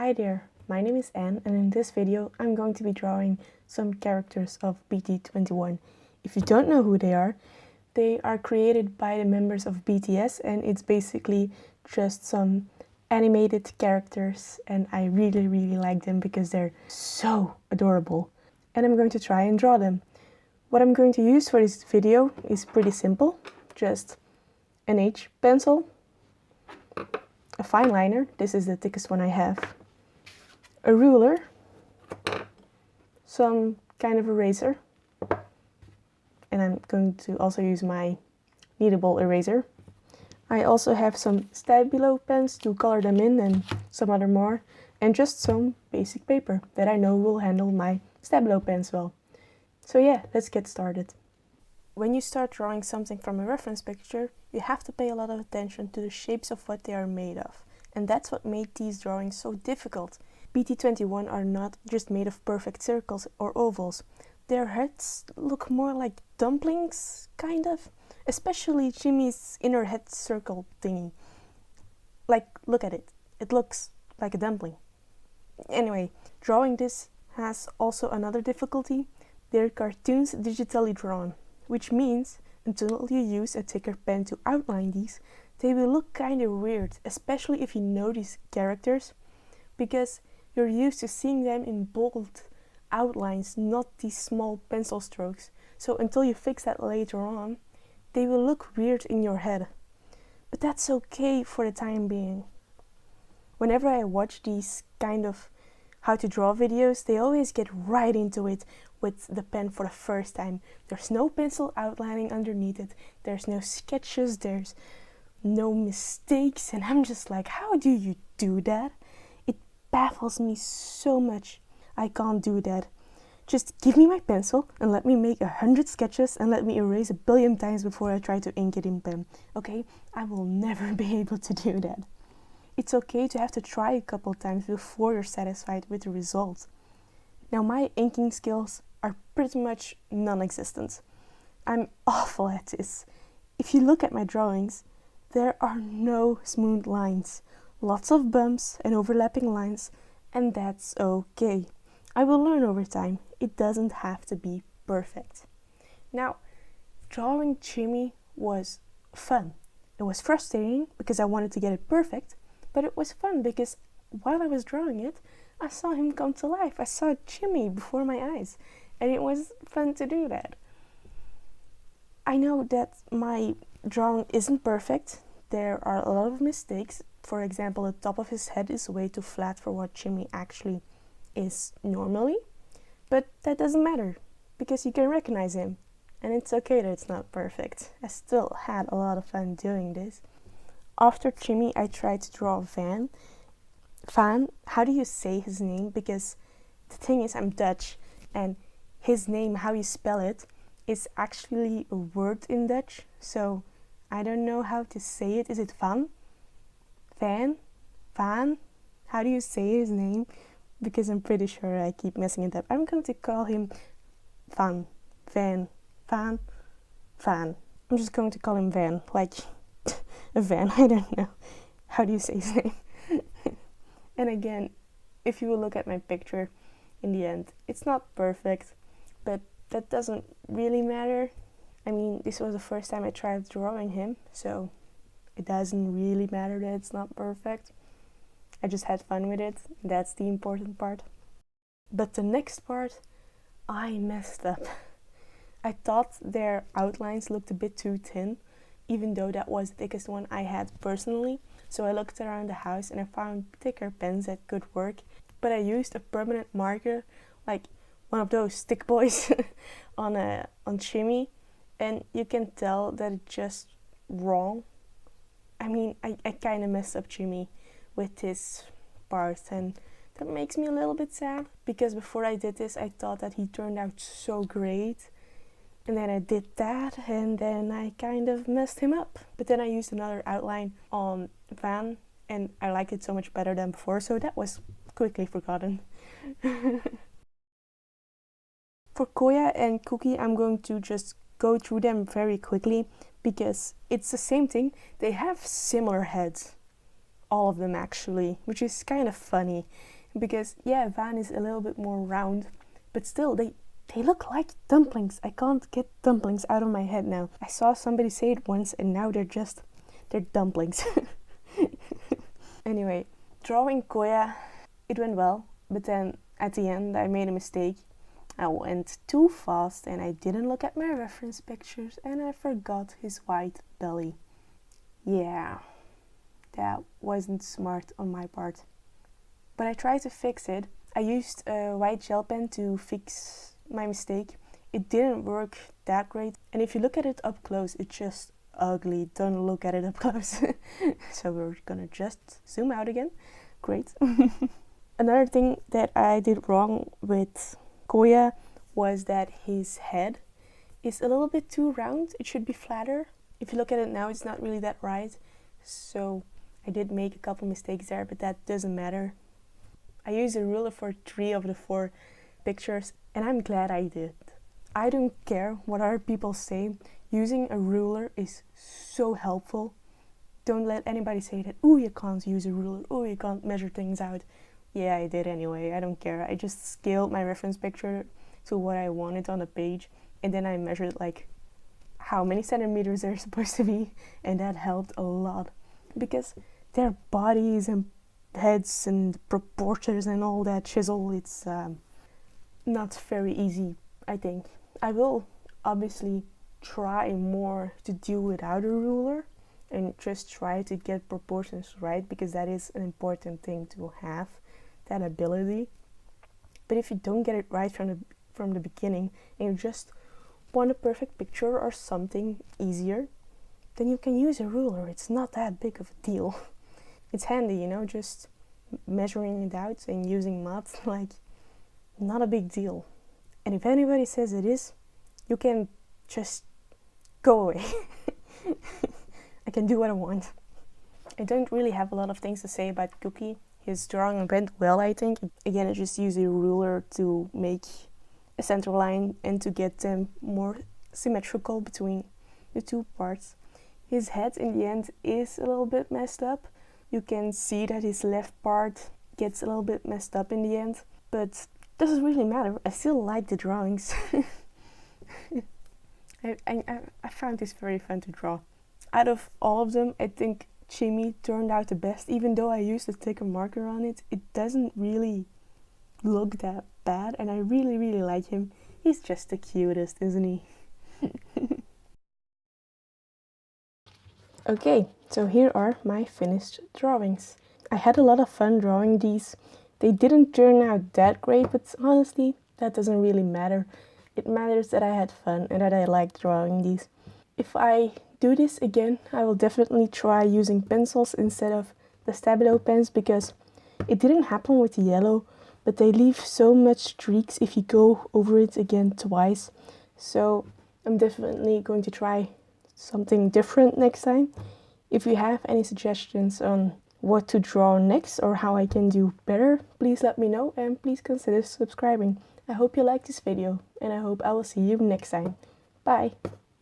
Hi there, my name is Anne, and in this video I'm going to be drawing some characters of BT21. If you don't know who they are created by the members of BTS, and it's basically just some animated characters, and I really like them because they're so adorable. And I'm going to try and draw them. What I'm going to use for this video is pretty simple, just an H pencil, a fine liner, this is the thickest one I have, a ruler, some kind of eraser, and I'm going to also use my kneadable eraser. I also have some Stabilo pens to color them in and some other more, and just some basic paper that I know will handle my Stabilo pens well. So yeah, let's get started. When you start drawing something from a reference picture, you have to pay a lot of attention to the shapes of what they are made of. And that's what made these drawings so difficult. BT21 are not just made of perfect circles or ovals. Their heads look more like dumplings, kind of. Especially Chimmy's inner head circle thingy. Like, look at it. It looks like a dumpling. Anyway, drawing this has also another difficulty. They're cartoons digitally drawn, which means until you use a thicker pen to outline these, they will look kind of weird, especially if you know these characters, because you're used to seeing them in bold outlines, not these small pencil strokes. So until you fix that later on, they will look weird in your head. But that's okay for the time being. Whenever I watch these kind of how to draw videos, they always get right into it with the pen for the first time. There's no pencil outlining underneath it. There's no sketches, there's no mistakes, and I'm just like, how do you do that? It baffles me so much. I can't do that. Just give me my pencil and let me make 100 sketches and let me erase 1 billion times before I try to ink it in pen. Okay? I will never be able to do that. It's okay to have to try a couple times before you're satisfied with the result. Now, my inking skills are pretty much non-existent. I'm awful at this. If you look at my drawings, there are no smooth lines, lots of bumps and overlapping lines, and that's okay. I will learn over time. It doesn't have to be perfect. Now, drawing Chimmy was fun. It was frustrating because I wanted to get it perfect, but it was fun because while I was drawing it, I saw him come to life. I saw Chimmy before my eyes, and it was fun to do that. I know that my drawing isn't perfect. There are a lot of mistakes. For example, the top of his head is way too flat for what Chimmy actually is normally, but that doesn't matter because you can recognize him, and it's okay that it's not perfect. I still had a lot of fun doing this. After Chimmy, I tried to draw Van. How do you say his name? Because the thing is, I'm Dutch, and his name, how you spell it, is actually a word in Dutch, so I don't know how to say it. Is it Van? Van? How do you say his name? Because I'm pretty sure I keep messing it up. I'm going to call him Van. I'm just going to call him Van, like a van, I don't know. How do you say his name? And again, if you will look at my picture, in the end, it's not perfect, but that doesn't really matter. I mean, this was the first time I tried drawing him, so it doesn't really matter that it's not perfect. I just had fun with it. That's the important part. But the next part, I messed up. I thought their outlines looked a bit too thin, even though that was the thickest one I had personally. So I looked around the house and I found thicker pens that could work. But I used a permanent marker, like one of those stick boys on Chimmy, and you can tell that it's just wrong. I mean, I kind of messed up Chimmy with this part, and that makes me a little bit sad because before I did this I thought that he turned out so great, and then I did that and then I kind of messed him up. But then I used another outline on Van and I liked it so much better than before, so that was quickly forgotten. For Koya and Cooky, I'm going to just go through them very quickly because it's the same thing. They have similar heads. all of them actually, which is kind of funny because yeah, Van is a little bit more round, but still they look like dumplings. I can't get dumplings out of my head now. I saw somebody say it once and now they're dumplings. Anyway, drawing Koya, it went well, but then at the end I made a mistake. I went too fast and I didn't look at my reference pictures and I forgot his white belly. Yeah, that wasn't smart on my part. But I tried to fix it. I used a white gel pen to fix my mistake. It didn't work that great, and if you look at it up close, it's just ugly. Don't look at it up close. So we're gonna just zoom out again. Great. Another thing that I did wrong with Koya was that his head is a little bit too round. It should be flatter. If you look at it now, it's not really that right. So I did make a couple mistakes there, but that doesn't matter. I used a ruler for 3 of the 4 pictures, and I'm glad I did. I don't care what other people say. Using a ruler is so helpful. Don't let anybody say that, oh, you can't use a ruler, oh, you can't measure things out. Yeah, I did anyway, I don't care. I just scaled my reference picture to what I wanted on the page, and then I measured like how many centimeters they're supposed to be, and that helped a lot. Because their bodies and heads and proportions and all that chisel, it's not very easy, I think. I will obviously try more to do without a ruler and just try to get proportions right, because that is an important thing to have, that ability. But if you don't get it right from the beginning and you just want a perfect picture or something easier, then you can use a ruler. It's not that big of a deal. It's handy, you know, just measuring it out and using math, like, not a big deal. And if anybody says it is, you can just go away. I can do what I want. I don't really have a lot of things to say about Cooky. His drawing went well, I think. Again, I just used a ruler to make a center line and to get them more symmetrical between the 2 parts. His head in the end is a little bit messed up. You can see that his left part gets a little bit messed up in the end, but it doesn't really matter. I still like the drawings. I found this very fun to draw. Out of all of them, I think Chimmy turned out the best. Even though I used a thicker marker on it, it doesn't really look that bad, and I really, really like him. He's just the cutest, isn't he? Okay, so here are my finished drawings. I had a lot of fun drawing these. They didn't turn out that great, but honestly, that doesn't really matter. It matters that I had fun and that I liked drawing these. If I do this again, I will definitely try using pencils instead of the Stabilo pens, because it didn't happen with the yellow, but they leave so much streaks if you go over it again twice. So I'm definitely going to try something different next time. If you have any suggestions on what to draw next or how I can do better, please let me know, and please consider subscribing. I hope you liked this video, and I hope I will see you next time. Bye!